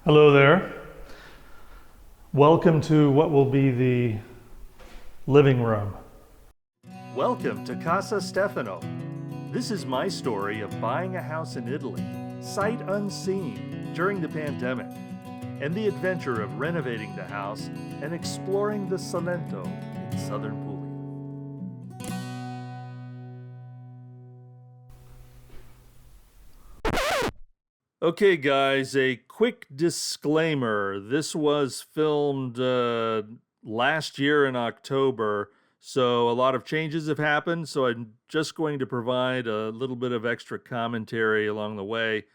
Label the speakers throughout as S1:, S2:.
S1: Hello there. Welcome to what will be the living room.
S2: Welcome to Casa Stefano. This is my story of buying a house in Italy, sight unseen, during the pandemic, and the adventure of renovating the house and exploring the Salento in southern Puglia. Okay guys, a quick disclaimer. This was filmed last year in October, so a lot of changes have happened, so I'm just going to provide a little bit of extra commentary along the way.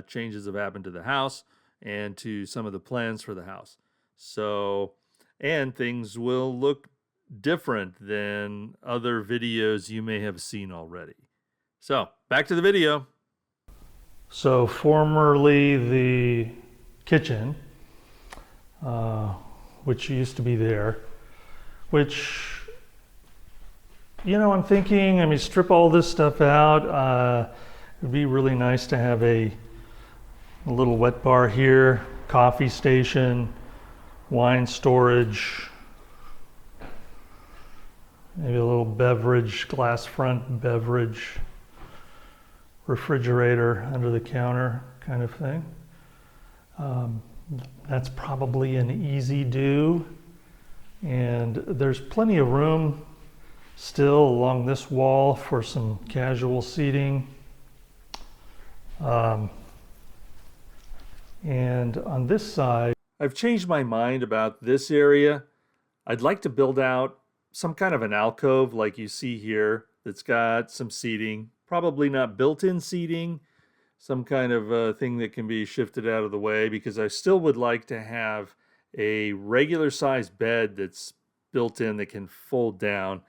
S2: Changes have happened to the house and to some of the plans for the house. So, and things will look different than other videos you may have seen already. So, back to the video.
S1: So formerly the kitchen, which used to be there, which, I'm thinking, strip all this stuff out. It'd be really nice to have a little wet bar here, coffee station, wine storage, maybe a little beverage, glass front beverage, refrigerator under the counter kind of thing. That's probably an easy do. And there's plenty of room still along this wall for some casual seating. And on this side,
S2: I've changed my mind about this area. I'd like to build out some kind of an alcove like you see here that's got some seating. Probably not built-in seating, some kind of thing that can be shifted out of the way, because I still would like to have a regular sized bed that's built in that can fold down,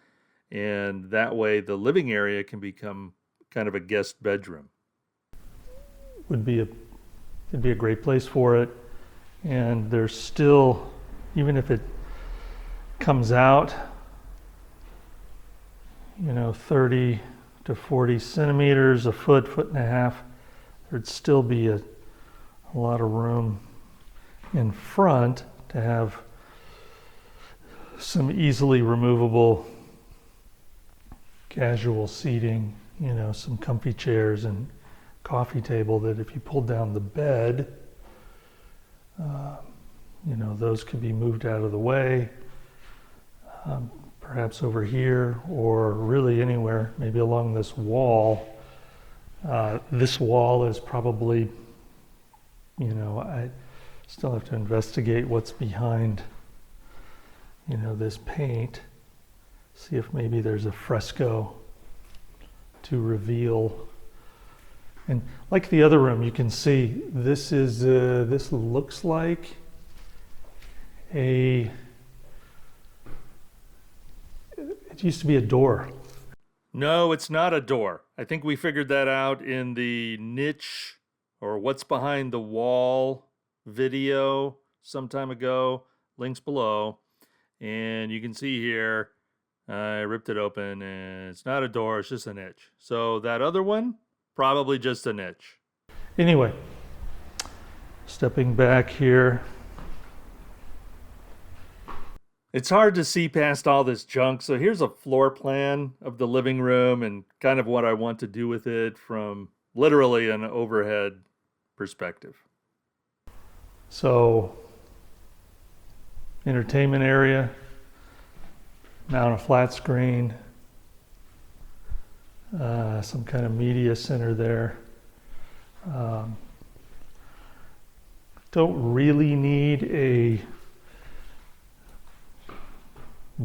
S2: and that way the living area can become kind of a guest bedroom.
S1: it'd be a great place for it. And there's still, even if it comes out, 30 to 40 centimeters, a foot and a half, there'd still be a lot of room in front to have some easily removable casual seating, some comfy chairs and coffee table that if you pulled down the bed, those could be moved out of the way. Perhaps over here, or really anywhere, maybe along this wall. This wall is probably, I still have to investigate what's behind, this paint. See if maybe there's a fresco to reveal. And like the other room, you can see this looks like it used to be a door.
S2: No, it's not a door. I think we figured that out in the niche or what's behind the wall video some time ago. Links below. And you can see here, I ripped it open and it's not a door, it's just a niche. So that other one, probably just a niche.
S1: Anyway, stepping back here.
S2: It's hard to see past all this junk, so here's a floor plan of the living room and kind of what I want to do with it from literally an overhead perspective.
S1: So, entertainment area, mount a flat screen, some kind of media center there. Don't really need a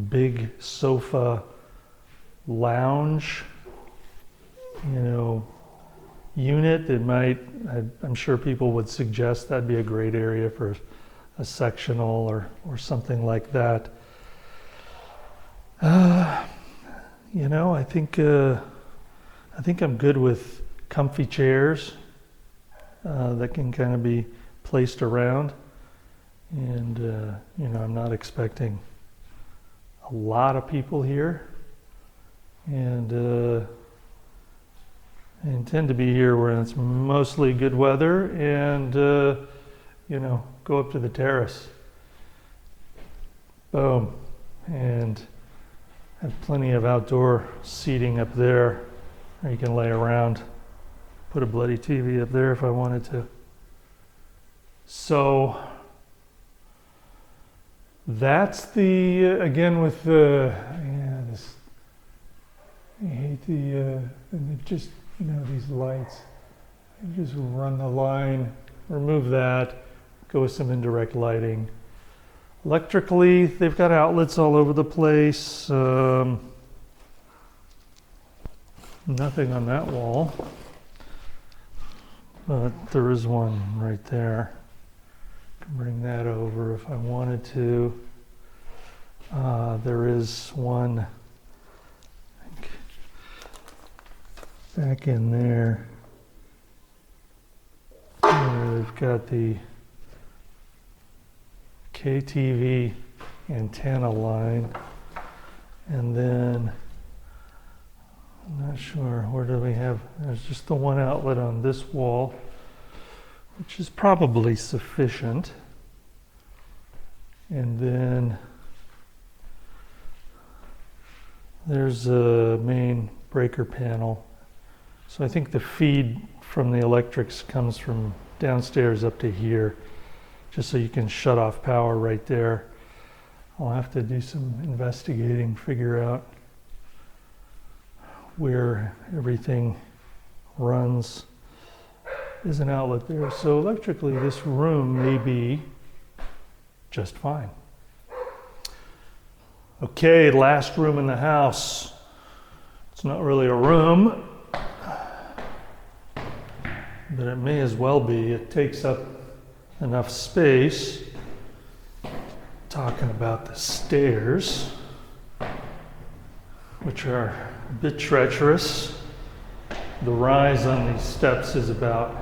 S1: big sofa lounge, unit. I'm sure people would suggest that'd be a great area for a sectional or something like that. I think I'm good with comfy chairs that can kind of be placed around, and I'm not expecting a lot of people here, and I intend to be here where it's mostly good weather, and go up to the terrace. Boom. And have plenty of outdoor seating up there. Or you can lay around, put a bloody TV up there if I wanted to. So that's again with this, I hate and just, these lights. You just run the line, remove that, go with some indirect lighting. Electrically, they've got outlets all over the place. Nothing on that wall, but there is one right there. I can bring that over if I wanted to. There is one, I think, back in there. They've got the KTV antenna line, and then I'm not sure, where do we have, there's just the one outlet on this wall, which is probably sufficient. And then there's a main breaker panel. So I think the feed from the electrics comes from downstairs up to here, just so you can shut off power right there. I'll have to do some investigating, figure out where everything runs. There's an outlet there. So electrically, this room may be just fine. Okay, last room in the house. It's not really a room, but it may as well be. It takes up enough space. Talking about the stairs, which are a bit treacherous. The rise on these steps is about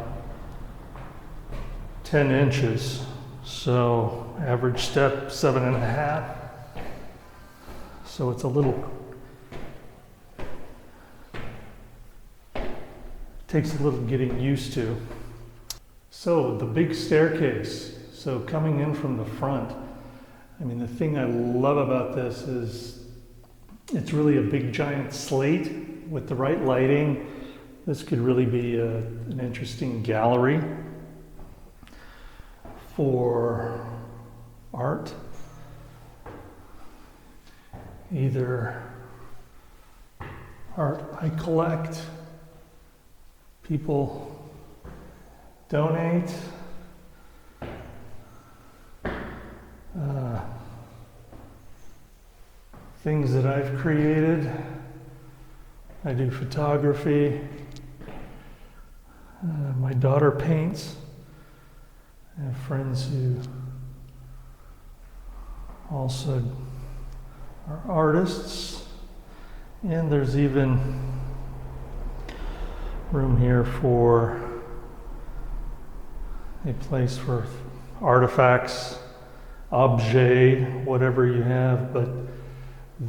S1: 10 inches. So average step 7.5. So it's a little, takes a little getting used to. So the big staircase. So coming in from the front, I mean, the thing I love about this is it's really a big giant slate with the right lighting. This could really be an interesting gallery for art. Either art I collect, people donate, things that I've created. I do photography. My daughter paints. I have friends who also are artists. And there's even room here for a place for artifacts, objet, whatever you have. But I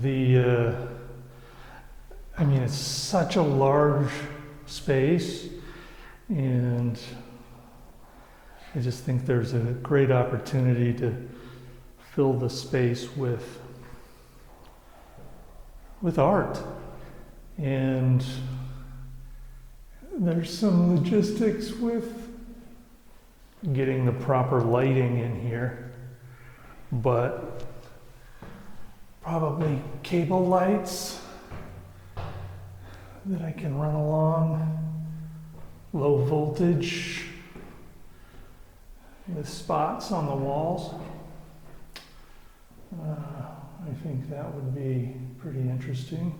S1: mean, it's such a large space, and I just think there's a great opportunity to fill the space with art. And there's some logistics with getting the proper lighting in here, but probably cable lights that I can run along, low voltage with spots on the walls. I think that would be pretty interesting.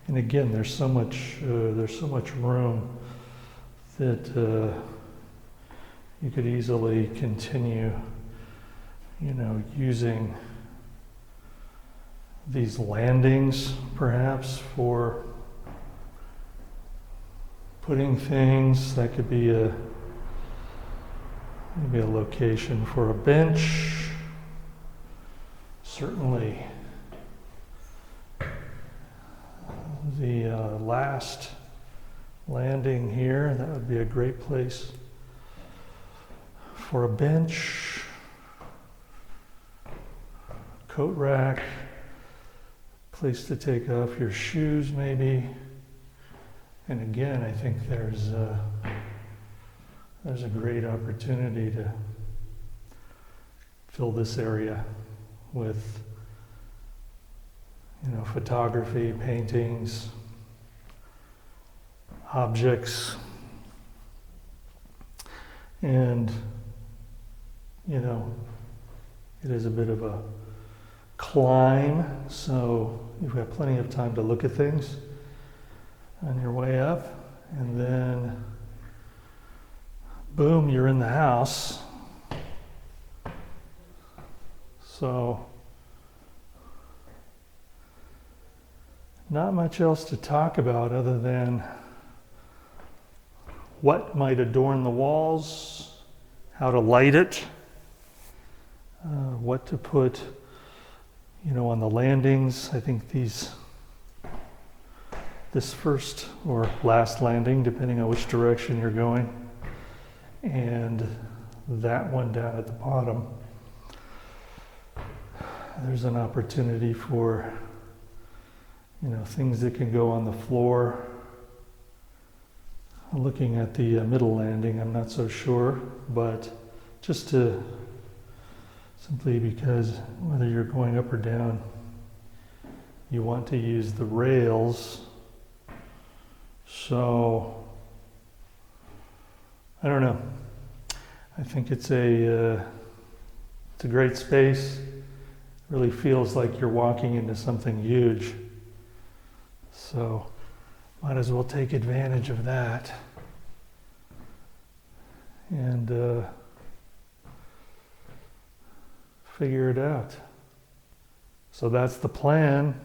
S1: And again, there's so much room that you could easily continue, using these landings perhaps for putting things. That could be maybe a location for a bench. Certainly the last landing here, that would be a great place for a bench, coat rack, place to take off your shoes maybe. And again, I think there's a great opportunity to fill this area with, photography, paintings, objects, and, it is a bit of a climb, so you've got plenty of time to look at things on your way up, and then boom, you're in the house. So not much else to talk about other than what might adorn the walls, how to light it, what to put, on the landings. I think this first or last landing, depending on which direction you're going, and that one down at the bottom, there's an opportunity for, things that can go on the floor. Looking at the middle landing, I'm not so sure, but just simply because whether you're going up or down, you want to use the rails. So, I don't know. I think it's a great space. Really feels like you're walking into something huge. So, might as well take advantage of that. And figure it out. So that's the plan.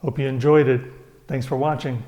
S1: Hope you enjoyed it. Thanks for watching.